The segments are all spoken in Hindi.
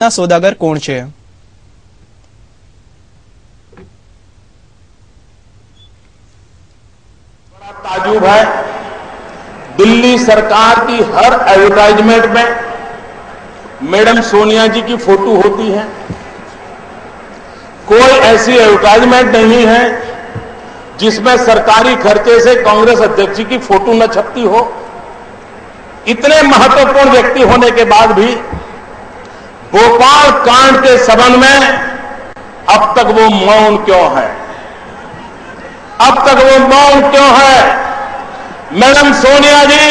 સોદાગર કોણ છે? ताजुब है, दिल्ली सरकार की हर एडवर्टाइजमेंट में मैडम सोनिया जी की फोटो होती है। कोई ऐसी एडवर्टाइजमेंट नहीं है जिसमें सरकारी खर्चे से कांग्रेस अध्यक्ष जी की फोटो न छपती हो। इतने महत्वपूर्ण व्यक्ति होने के बाद भी भोपाल कांड के संबंध में अब तक वो मौन क्यों है? अब तक वो मौन क्यों है? मैडम सोनिया जी,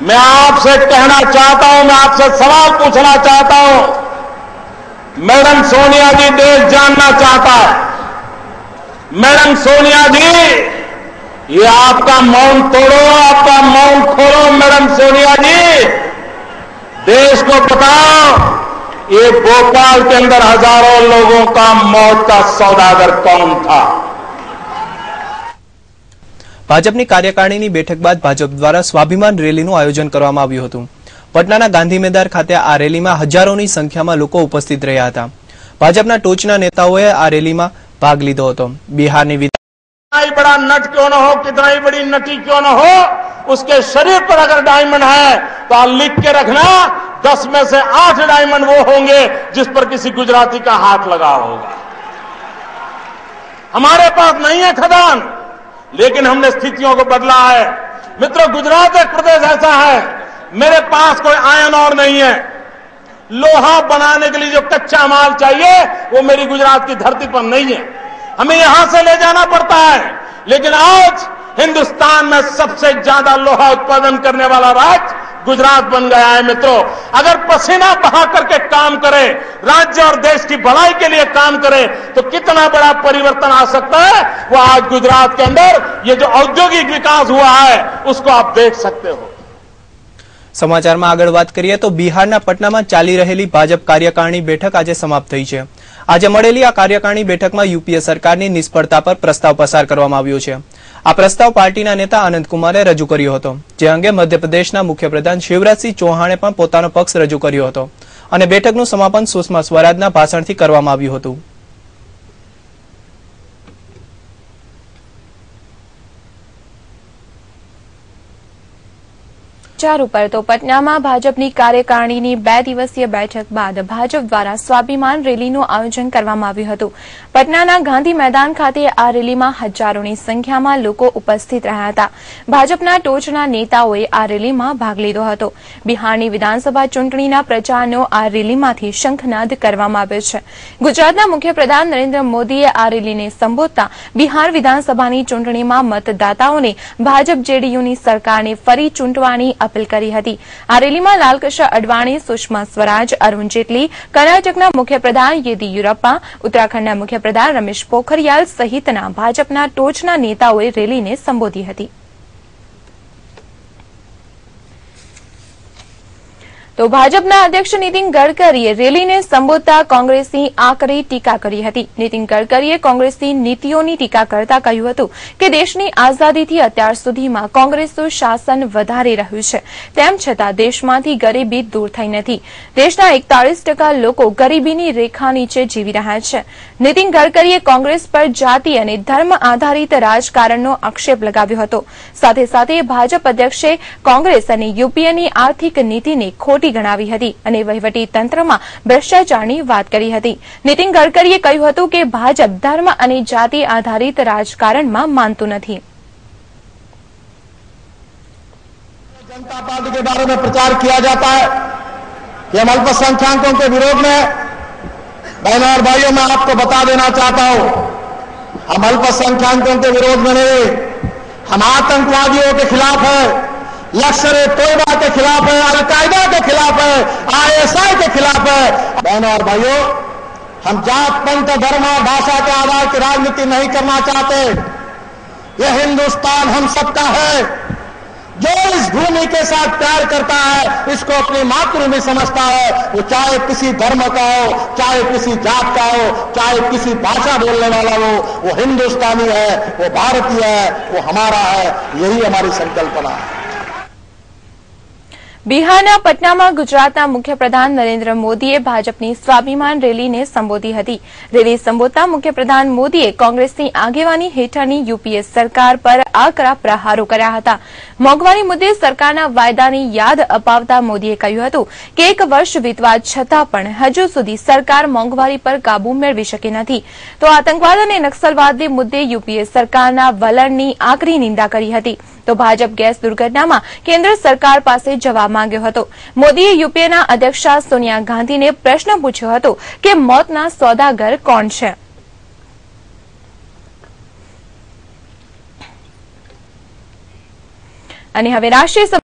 मैं आपसे कहना चाहता हूं, मैं आपसे सवाल पूछना चाहता हूं। मैडम सोनिया जी देश जानना चाहता है। मैडम सोनिया जी, ये आपका मौन तोड़ो, आपका मौन खोलो। मैडम सोनिया जी, देश को बताओ, ये भोपाल के अंदर हजारों लोगों का मौत का सौदागर कौन था? ભાજપની કાર્યકારિણીની બેઠક બાદ ભાજપ દ્વારા સ્વાભિમાન રેલીનું આયોજન કરવામાં આવ્યું હતું। પટનાના ગાંધી મેદાન ખાતે આ રેલીમાં હજારોની સંખ્યામાં લોકો ઉપસ્થિત રહ્યા હતા। ભાજપના ટોચના नेताओं આ રેલીમાં ભાગ લીધો હતો। બિહારની कितना ही बड़ा नट क्यों न हो, कितना ही बड़ी नटी क्यों न हो, उसके शरीर पर अगर डायमंड है तो लिख के रखना, 10 में से 8 डायमंड वो होंगे जिस पर किसी गुजराती का हाथ लगा होगा। हमारे पास नहीं है खदान, लेकिन हमने स्थितियों को बदला है। मित्रों, गुजरात एक प्रदेश ऐसा है, मेरे पास कोई आयरन और नहीं है। लोहा बनाने के लिए जो कच्चा माल चाहिए वो मेरी गुजरात की धरती पर नहीं है, हमें यहां से ले जाना पड़ता है। लेकिन आज हिंदुस्तान में सबसे ज्यादा लोहा उत्पादन करने वाला राज्य गुजरात बन गया है। मित्रों, अगर पसीना बहा करके काम करे, राज्य और देश की भलाई के लिए काम करे, तो कितना बड़ा परिवर्तन आ सकता है, वो आज गुजरात के अंदर ये जो औद्योगिक विकास हुआ है उसको आप देख सकते हो। સમાચારમાં આગળ વાત કરીએ તો બિહારના પટનામાં ચાલી રહેલી ભાજપ કાર્યકારિણી બેઠક આજે સમાપ્ત થઈ છે। આજે મળેલી આ કાર્યકારિણી બેઠકમાં यूपीए સરકારની નિષ્ફળતા પર પ્રસ્તાવ પસાર કરવામાં આવ્યો છે। આ પ્રસ્તાવ પાર્ટીના નેતા આનંદ કુમારે રજૂ કર્યો હતો, જે અંગે મધ્યપ્રદેશના મુખ્યપ્રધાન શિવરાજસિંહ ચૌહાણે પણ પોતાનો પક્ષ રજૂ કર્યો હતો અને બેઠકનું સમાપન સુષ્મા સ્વરાજના ભાષણથી કરવામાં આવ્યું હતું। ઉપર તો પટનામાં ભાજપની કાર્યકારિણીની 2 દિવસીય બેઠક બાદ ભાજપ દ્વારા સ્વાભિમાન રેલીનું આયોજન કરવામાં આવ્યું હતું। પટનાના ગાંધી મેદાન ખાતે આ રેલીમાં હજારોની સંખ્યામાં લોકો ઉપસ્થિત રહ્યા હતા। ભાજપના ટોચના નેતાઓએ આ રેલીમાં ભાગ લીધો હતો। બિહારની વિધાનસભા ચૂંટણીના પ્રચારનો આ રેલીમાંથી શંખનાદ કરવામાં આવ્યો છે। ગુજરાતના મુખ્યપ્રધાન નરેન્દ્ર મોદીએ આ રેલીને સંબોધતા બિહાર વિધાનસભાની ચૂંટણીમાં મતદાતાઓને ભાજપ જેડીયુની સરકારને ફરી ચૂંટવાની अपील करी हती। आ रेली में लालकृष्ण अडवाणी, सुषमा स्वराज, अरुण जेटली, कर्नाटकना मुख्यप्रधान येदियुरप्पा, उत्तराखंडना मुख्यप्रधान रमेश पोखरियाल सहितना भाजपना टोचना नेताओए रेलीने संबोधी हती। तो भाजपना अध्यक्ष नितिन गडकरीए रेलीने संबोधता कांग्रेसनी आकरी टीका करी हती। नितिन गडकरीए कांग्रेसनी नीतिओनी टीका करता कह्युं हतुं के देशनी आजादीथी अत्यार सुधीमां कांग्रेसनुं शासन वधारी रह्युं छे, तेम छतां देशमांथी गरीबी दूर थई नथी। देशना 41% लोको गरीबीनी रेखा नीचे जीवी रह्या छे। नितिन गडकरीए कांग्रेस पर जाति अने धर्म आधारित राजकारणनो आक्षेप लगाव्यो हतो। साथे साथे भाजप अध्यक्षे कांग्रेस अने यूपीएनी आर्थिक नीतिने खोटी गणावी हती अने वहीवटी तंत्रमां भ्रष्टाचारनी वात करी हती। नितिन गडकरीए कह्युं हतुं के भाजप धर्म अने जाति आधारित राजकारणमां मानતું નથી। जनता पार्टी के बारे में प्रचार किया जाता है कि हम अल्पसंख्यकों के विरोध में, बहनों और भाइयों, मैं आपको बता देना चाहता हूं, हम अल्पसंख्यकों के विरोध में नहीं, हम आतंकवादियों के खिलाफ है, लश्कर-ए-तोयबा के खिलाफ है, अल-कायदा के खिलाफ है, ISI के खिलाफ है। बहनों और भाइयों, हम जात, पंथ, धर्म और भाषा के आधार की राजनीति नहीं करना चाहते। यह हिंदुस्तान हम सबका है। जो इस भूमि के साथ प्यार करता है, इसको अपनी मातृभूमि समझता है, वो चाहे किसी धर्म का हो, चाहे किसी जात का हो, चाहे किसी भाषा बोलने वाला हो, वो हिंदुस्तानी है, वो भारतीय है, वो हमारा है। यही हमारी संकल्पना है। બિહારના પટનામાં ગુજરાતના મુખ્યપ્રધાન નરેન્દ્ર મોદીએ ભાજપની સ્વાભિમાન રેલીને સંબોધી હતી. રેલી સંબોધતા મુખ્યપ્રધાન મોદીએ કોંગ્રેસની આગેવાની હેઠળની યુપીએ સરકાર પર આકરા પ્રહારો કર્યા હતા. મોંઘવારી મુદ્દે સરકારના વાયદાની યાદ અપાવતા મોદીએ કહ્યું હતું કે 1 વર્ષ વીતવા છતાં પણ હજુ સુધી સરકાર મોંઘવારી પર કાબુ મેળવી શકી નથી. તો આતંકવાદ અને નક્સલવાદને મુદ્દે યુપીએ સરકારના વલણની આકરી નિંદા કરી હતી. તો ભાજપ ગેસ દુર્ઘટનામાં કેન્દ્ર સરકાર પાસે જવાબ માંગ્યો હતો. મોદીએ યુપીએના અધ્યક્ષા સોનિયા ગાંધીને પ્રશ્ન પૂછ્યો હતો કે મોતના સોદાગર કોણ છે. અને હવે રાષ્ટ્રીય